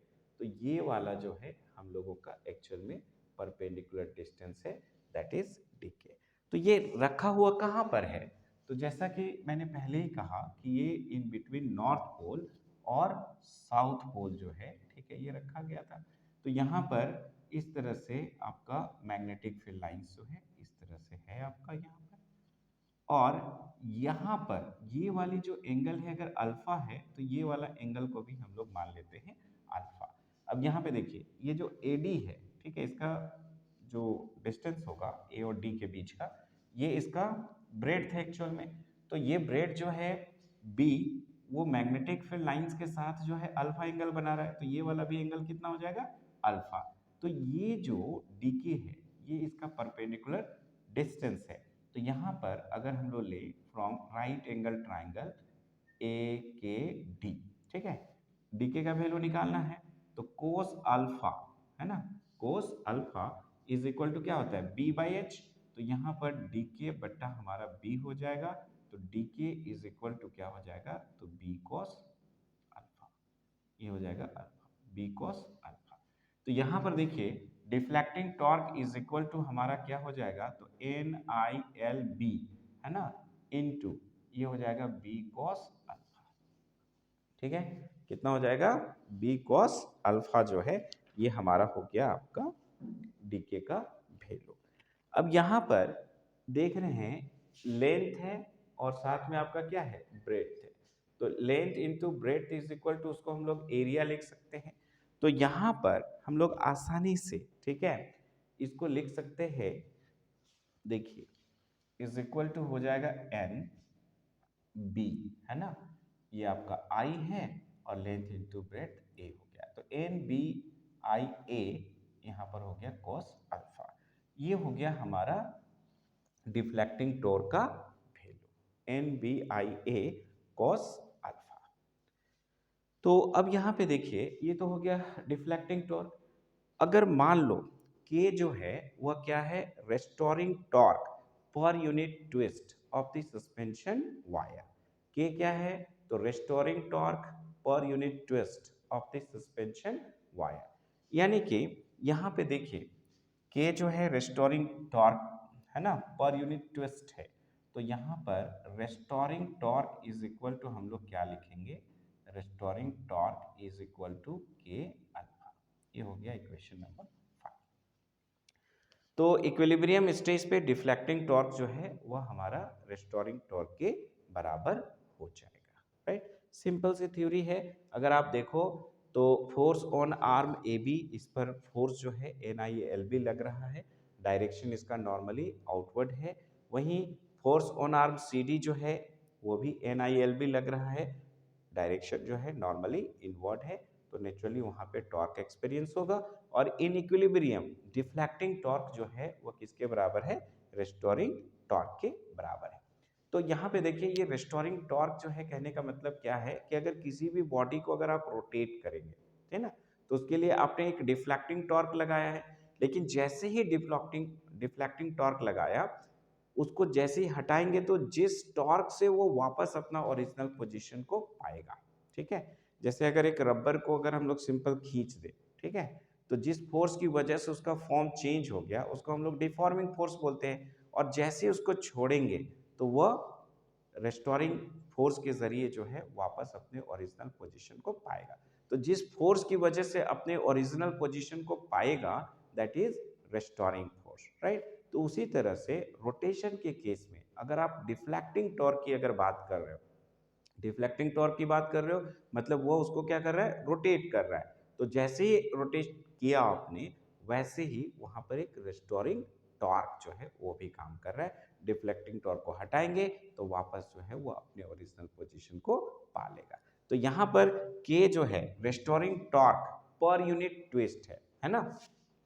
तो ये वाला जो है हम लोगों का एक्चुअल में परपेंडिकुलर डिस्टेंस है, दैट इज डीके। तो ये रखा हुआ कहाँ पर है, तो जैसा कि मैंने पहले ही कहा कि ये इन बिटवीन नॉर्थ पोल और साउथ पोल जो है, ठीक है, ये रखा गया था। तो यहाँ पर इस तरह से आपका मैग्नेटिक फील्ड लाइंस जो है इस तरह से है आपका यहाँ पर, और यहाँ पर ये वाली जो एंगल है अगर अल्फा है, तो ये वाला एंगल को भी हम लोग मान लेते हैं अल्फा। अब यहाँ पे देखिए, ये जो AD है, ठीक है, इसका जो डिस्टेंस होगा ए और डी के बीच का, ये इसका ब्रेड्थ है एक्चुअल में। तो ये ब्रेड जो है बी, वो मैग्नेटिक फील्ड लाइंस के साथ जो है अल्फा एंगल बना रहा है, तो ये वाला भी एंगल कितना हो जाएगा, अल्फा। तो ये जो डीके है ये इसका परपेंडिकुलर डिस्टेंस है। तो यहाँ पर अगर हम लोग ले from right angle triangle A के डी, ठीक है, डी के का वैल्यू निकालना है, तो कोस अल्फा, है ना, cos alpha is equal to क्या होता है, बी बाई एच। तो यहाँ पर डी के बट्टा हमारा बी हो जाएगा, तो डी के इज इक्वल टू क्या हो जाएगा, तो बी कॉस अल्फा, ये हो जाएगा अल्फा, बी कॉस अल्फा। तो यहाँ पर देखिए deflecting torque is equal to हमारा क्या हो जाएगा, तो एन आई एल बी, है ना, इनटू ये हो जाएगा बी कॉस अल्फा, ठीक है, कितना हो जाएगा, बी कॉस अल्फा जो है ये हमारा हो गया आपका डीके का वैल्यू। अब यहाँ पर देख रहे हैं लेंथ है और साथ में आपका क्या है, ब्रेड्थ है। तो length into breadth is equal to, उसको हम लोग एरिया लिख सकते हैं। तो यहाँ पर हम लोग आसानी से, ठीक है, इसको लिख सकते हैं, देखिए इज इक्वल टू हो जाएगा एन बी, है ना, ये आपका आई है और लेंथ इंटू ब्रेड्थ ए हो गया, तो एन बी आई ए यहाँ पर हो गया कॉस अल्फा। ये हो गया हमारा डिफ्लेक्टिंग टॉर्क का value, N B I A cos alpha. तो अब यहाँ पे देखिए ये तो हो गया डिफ्लेक्टिंग टॉर्क। अगर मान लो के जो है वह क्या है, restoring torque per unit twist of the suspension wire. के क्या है, तो restoring torque per unit twist of the suspension wire. यानी कि यहाँ पे देखिए के जो है रेस्टोरिंग टॉर्क है ना, पर यूनिट ट्विस्ट है, तो यहाँ पर restoring torque is equal to हम लोग क्या लिखेंगे, restoring torque is equal to K alpha. ये हो गया इक्वेशन नंबर 5। तो इक्विलिब्रियम स्टेज पे डिफ्लेक्टिंग टॉर्क जो है वह हमारा रेस्टोरिंग टॉर्क के बराबर हो जाएगा, राइट। सिंपल सी थ्योरी है। अगर आप देखो तो force on arm A B, इस पर फोर्स जो है एन आई एल बी लग रहा है, डायरेक्शन इसका नॉर्मली आउटवर्ड है। वहीं force on arm C D जो है वो भी एन आई एल बी लग रहा है, डायरेक्शन जो है नॉर्मली इनवर्ड है, तो नेचुरली वहाँ पे टॉर्क एक्सपीरियंस होगा। और इन इक्विलिब्रियम डिफ्लेक्टिंग टॉर्क जो है वो किसके बराबर है, रेस्टोरिंग टॉर्क के बराबर है। तो यहाँ पे देखिए ये रेस्टोरिंग टॉर्क जो है कहने का मतलब क्या है कि अगर किसी भी बॉडी को अगर आप रोटेट करेंगे, है ना, तो उसके लिए आपने एक डिफ्लेक्टिंग टॉर्क लगाया है। लेकिन जैसे ही डिफ्लेक्टिंग डिफ्लेक्टिंग टॉर्क लगाया, उसको जैसे ही हटाएंगे तो जिस टॉर्क से वो वापस अपना ओरिजिनल पोजीशन को पाएगा। ठीक है, जैसे अगर एक रबर को अगर हम लोग सिंपल खींच दे, ठीक है, तो जिस फोर्स की वजह से उसका फॉर्म चेंज हो गया उसको हम लोग डिफॉर्मिंग फोर्स बोलते हैं, और जैसे ही उसको छोड़ेंगे तो वह रेस्टोरिंग फोर्स के जरिए जो है वापस अपने ओरिजिनल पोजीशन को पाएगा। तो जिस फोर्स की वजह से अपने ओरिजिनल पोजीशन को पाएगा, that is restoring force, right. तो उसी तरह से रोटेशन के केस में अगर आप डिफ्लेक्टिंग टॉर्क की अगर बात कर रहे हो, डिफ्लेक्टिंग टॉर्क की बात कर रहे हो, मतलब वो उसको क्या कर रहा है, रोटेट कर रहा है। तो जैसे ही रोटेट किया आपने, वैसे ही वहां पर एक रेस्टोरिंग टॉर्क जो है वो भी काम कर रहा है। डिफ्लेक्टिंग टॉर्क को हटाएंगे तो वापस जो है वो अपने ओरिजिनल पोजीशन को पा लेगा। तो यहाँ पर के जो है restoring torque per unit twist है ना।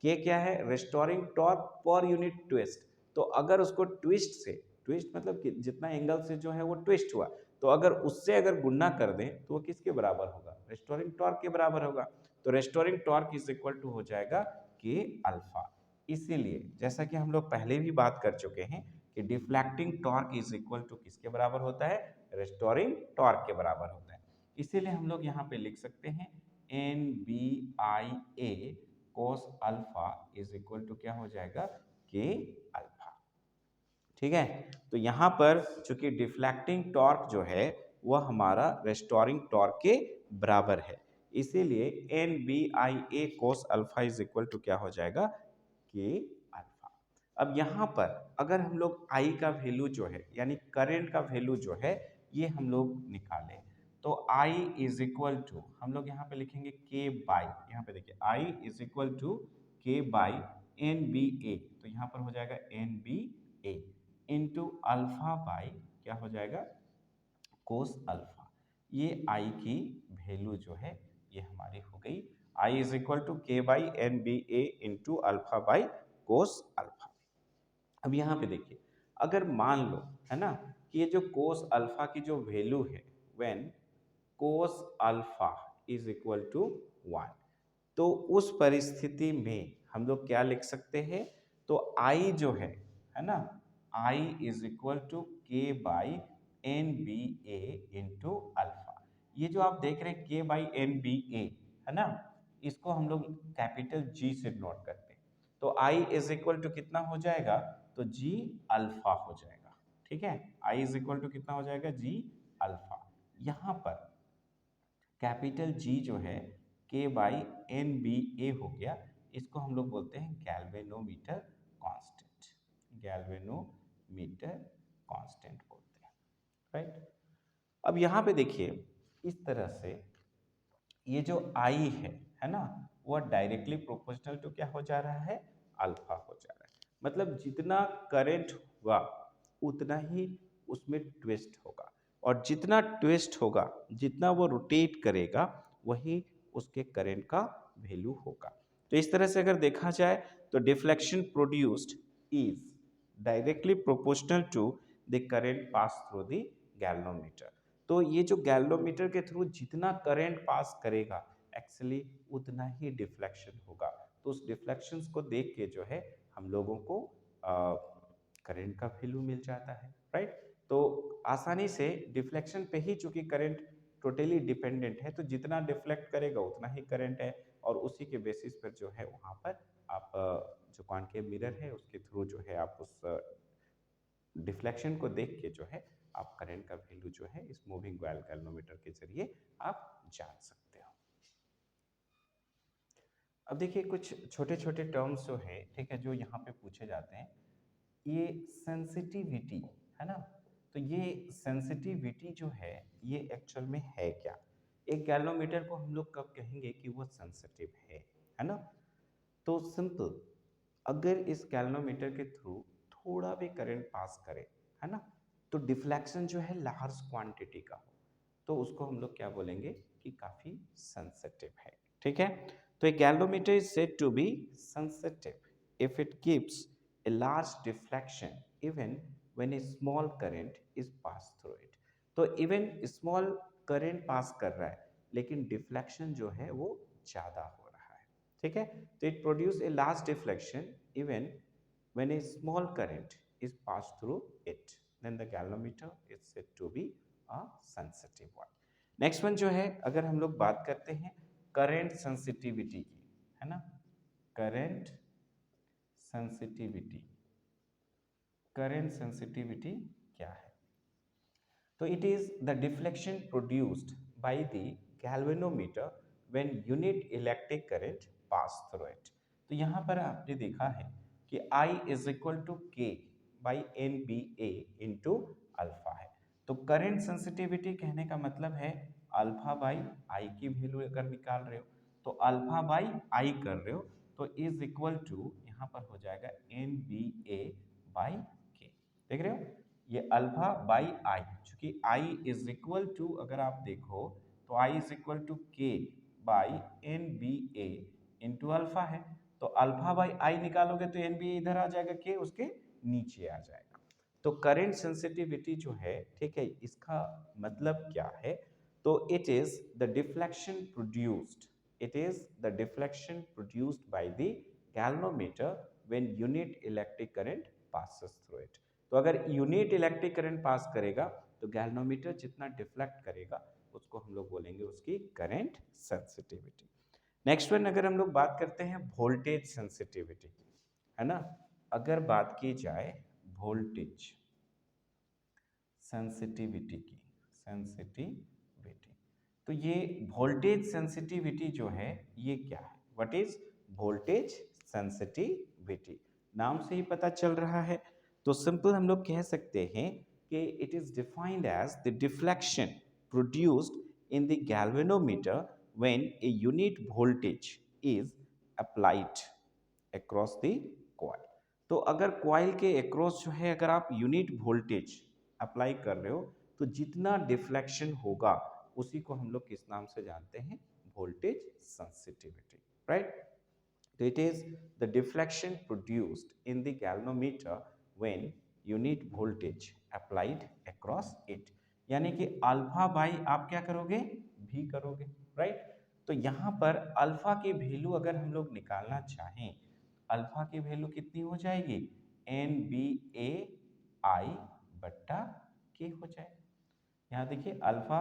के क्या है, restoring torque per unit twist. तो अगर उसको ट्विस्ट से, ट्विस्ट मतलब कि जितना एंगल से जो है वो ट्विस्ट हुआ, तो अगर उससे अगर गुणा कर दें तो वो किसके बराबर होगा, रेस्टोरिंग टॉर्क के बराबर होगा। तो restoring torque is equal to हो जाएगा के अल्फा। इसीलिए जैसा कि हम लोग पहले भी बात कर चुके हैं कि deflecting torque is equal to किसके बराबर होता है, रेस्टोरिंग टॉर्क के बराबर होता है। इसीलिए हम लोग यहाँ पे लिख सकते हैं N B I A cos alpha is equal to क्या हो जाएगा, के अल्फा। ठीक है, तो यहाँ पर चूंकि डिफ्लेक्टिंग टॉर्क जो है वह हमारा रेस्टोरिंग टॉर्क के बराबर है, इसीलिए N B I A cos alpha is equal to क्या हो जाएगा, के अल्फा। अब यहाँ पर अगर हम लोग आई का वैल्यू जो है यानी करंट का वैल्यू जो है ये हम लोग निकालें, तो आई इज इक्वल टू हम लोग यहाँ पे लिखेंगे के बाई, यहाँ पे देखिए I is equal to K by N B A, तो यहाँ पर हो जाएगा N B A into alpha by क्या हो जाएगा, कोस अल्फा। ये आई की वैल्यू जो है ये हमारी हो गई, I is equal to K by N B A into alpha by cos alpha. अब यहाँ पे देखिए, अगर मान लो है ना कि ये जो कोस अल्फा की जो वैल्यू है, when cos alpha is equal to 1, तो उस परिस्थिति में हम लोग क्या लिख सकते हैं, तो आई जो है ना, I is equal to K by N B A into alpha. ये जो आप देख रहे हैं के बाई एन बी ए है ना, इसको हम लोग कैपिटल जी से नोट करते हैं। तो आई इज इक्वल टू कितना हो जाएगा, तो जी अल्फा हो जाएगा। ठीक है, आई इज इक्वल टू कितना हो जाएगा, जी अल्फा। यहाँ पर कैपिटल जी जो है के बाई एन बी ए हो गया, इसको हम लोग बोलते हैं गैल्वेनोमीटर कांस्टेंट, गैल्वेनोमीटर कांस्टेंट बोलते हैं, राइट। अब यहाँ पे देखिए इस तरह से ये जो आई है ना, वह डायरेक्टली प्रोपोर्शनल टू क्या हो जा रहा है, अल्फा हो जा रहा है। मतलब जितना करंट होगा उतना ही उसमें ट्विस्ट होगा, और जितना ट्विस्ट होगा, जितना वो रोटेट करेगा, वही उसके करंट का वैल्यू होगा। तो इस तरह से अगर देखा जाए तो deflection produced is directly proportional to the current pass through the galvanometer. तो ये जो गैल्वेनोमीटर के थ्रू जितना करंट पास करेगा, एक्चुअली उतना ही डिफ्लेक्शन होगा। तो उस डिफ्लेक्शंस को देख के जो है हम लोगों को करंट का वैल्यू मिल जाता है, राइट। तो आसानी से डिफ्लेक्शन पे ही चूंकि करंट टोटली डिपेंडेंट है, तो जितना डिफ्लेक्ट करेगा उतना ही करंट है, और उसी के बेसिस पर जो है वहाँ पर आप जो कॉनकेव मिरर है उसके थ्रू जो है आप उस डिफ्लेक्शन को देख के जो है आप करंट का वैल्यू जो है इस मूविंग कॉइल गैल्वेनोमीटर के जरिए आप जान सकते हो। अब देखिए कुछ छोटे छोटे टर्म्स जो है, ठीक है, जो यहाँ पे पूछे जाते हैं, ये सेंसिटिविटी है ना। तो ये सेंसिटिविटी जो है ये एक्चुअल में है क्या, एक गैल्वेनोमीटर को हम लोग कब कहेंगे कि वो सेंसिटिव है ना। तो सिंपल, अगर इस गैल्वेनोमीटर के थ्रू थोड़ा भी करंट पास करे, है ना, तो डिफ्लेक्शन जो है लार्ज क्वांटिटी का हो, तो उसको हम लोग क्या बोलेंगे कि काफी सेंसिटिव है। ठीक है, तो एक galvanometer is said to be sensitive if it gives a large deflection even when a small current is passed through it। तो इवन स्मॉल करंट पास कर रहा है लेकिन डिफ्लेक्शन जो है वो ज्यादा हो रहा है। ठीक है। तो it produce a large deflection even when a small current is pass through it, then the galvanometer is said to be a sensitive one. Next one जो है, अगर हम लोग बात करते हैं करंट सेंसिटिविटी की, है ना, करंट सेंसिटिविटी, करंट सेंसिटिविटी क्या है? तो it is the deflection produced by the galvanometer when unit electric current pass through it. तो यहाँ पर आपने देखा है कि I is equal to K by N B A into alpha है। तो करंट सेंसिटिविटी कहने का मतलब है अल्फा बाई आई की वैल्यू अगर निकाल रहे हो तो अल्फा बाई आई कर रहे हो, तो इज इक्वल टू यहाँ पर हो जाएगा एन बी ए बाई के। देख रहे हो, ये अल्फा बाई आई, चूंकि आई इज इक्वल टू, अगर आप देखो तो I is equal to K by N B A into alpha है। तो अल्फा बाई आई निकालोगे तो एन बी ए इधर आ जाएगा, के उसके नीचे आ जाएगा। तो करंट सेंसिटिविटी जो है, ठीक है, इसका मतलब क्या है? तो it is the deflection produced, it is the deflection produced by the galvanometer when unit electric current passes through it. तो अगर यूनिट इलेक्ट्रिक करंट पास करेगा तो गैल्वेनोमीटर जितना डिफ्लेक्ट करेगा उसको हम लोग बोलेंगे उसकी करंट सेंसिटिविटी। नेक्स्ट वन, अगर हम लोग बात करते हैं वोल्टेज सेंसिटिविटी की, है ना, अगर बात की जाए वोल्टेज सेंसिटिविटी की, सेंसिटिविटी, तो ये वोल्टेज सेंसिटिविटी जो है ये क्या है? What is voltage sensitivity? नाम से ही पता चल रहा है। तो सिंपल हम लोग कह सकते हैं कि it is defined as the deflection produced in the galvanometer when a unit voltage is applied across the coil। तो अगर कॉइल के अक्रॉस जो है अगर आप यूनिट वोल्टेज अप्लाई कर रहे हो तो जितना डिफ्लेक्शन होगा उसी को हम लोग किस नाम से जानते हैं? Voltage sensitivity, right. तो it is the deflection produced in the galvanometer when unit voltage applied across it। यानी कि अल्फा बाई आप क्या करोगे? भी करोगे, राइट। तो यहाँ पर अल्फा की वैल्यू अगर हम लोग निकालना चाहें, अल्फा की वैल्यू कितनी हो जाएगी? एन बी ए आई बट्टा के हो जाएगा। यहाँ देखिए अल्फा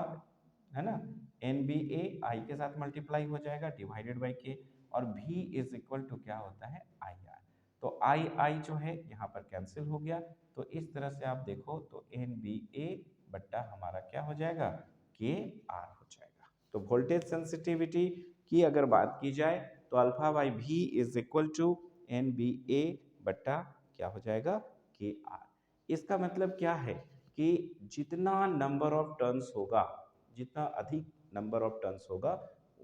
है ना, एन बी ए आई के साथ मल्टीप्लाई हो जाएगा डिवाइडेड बाई के, और v इज इक्वल टू क्या होता है? I R. तो आई आई जो है यहाँ पर कैंसिल हो गया, तो इस तरह से आप देखो तो एन बी ए बट्टा हमारा क्या हो जाएगा? के आर हो जाएगा। तो वोल्टेज सेंसिटिविटी की अगर बात की जाए तो अल्फा बाई भी is equal to N B A बट्टा क्या हो जाएगा? के आर। इसका मतलब क्या है कि जितना नंबर ऑफ टर्न्स होगा, जितना अधिक नंबर ऑफ टर्न्स होगा,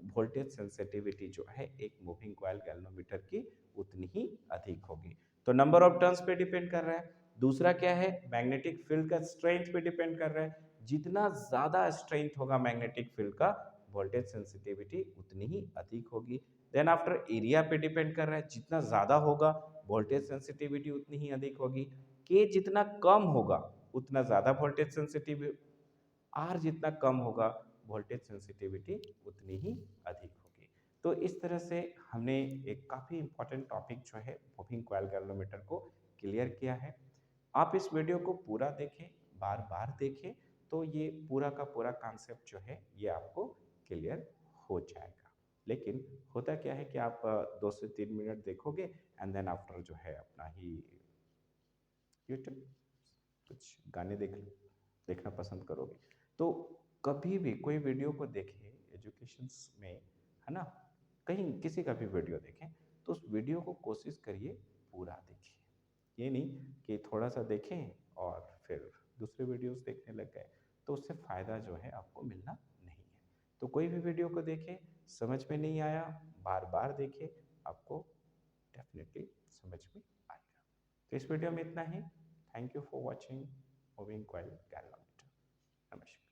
वोल्टेज सेंसिटिविटी जो है एक मूविंग कॉइल गैल्वेनोमीटर की उतनी ही अधिक होगी। तो नंबर ऑफ टर्न्स पे डिपेंड कर रहा है। दूसरा क्या है? मैग्नेटिक फील्ड का स्ट्रेंथ पे डिपेंड कर रहा है। जितना ज्यादा स्ट्रेंथ होगा मैग्नेटिक फील्ड का, वोल्टेज सेंसिटिविटी उतनी ही अधिक होगी। देन आफ्टर एरिया पे डिपेंड कर रहा है, जितना ज्यादा होगा वोल्टेज सेंसिटिविटी उतनी ही अधिक होगी। के जितना कम होगा उतना ज्यादा वोल्टेज सेंसिटिव, आर जितना कम होगा वोल्टेज सेंसिटिविटी उतनी ही अधिक होगी। तो इस तरह से हमने एक काफ़ी इंपॉर्टेंट टॉपिक जो है मूविंग कॉइल गैल्वेनोमीटर को क्लियर किया है। आप इस वीडियो को पूरा देखें, बार बार देखें, तो ये पूरा का पूरा कॉन्सेप्ट जो है ये आपको क्लियर हो जाएगा। लेकिन होता क्या है कि आप 2 से 3 मिनट देखोगे एंड देन आफ्टर जो है अपना ही यूट्यूब कुछ गाने देखना पसंद करोगे। तो कभी भी कोई वीडियो को देखें एजुकेशन में, है ना, कहीं किसी का भी वीडियो देखें तो उस वीडियो को कोशिश करिए पूरा देखिए। ये नहीं कि थोड़ा सा देखें और फिर दूसरे वीडियोस देखने लग गए, तो उससे फ़ायदा जो है आपको मिलना नहीं है। तो कोई भी वीडियो को देखें, समझ में नहीं आया बार बार देखें, आपको डेफिनेटली समझ में आएगा। तो इस वीडियो में इतना ही। Thank you for watching moving coil galvanometer. नमस्कार।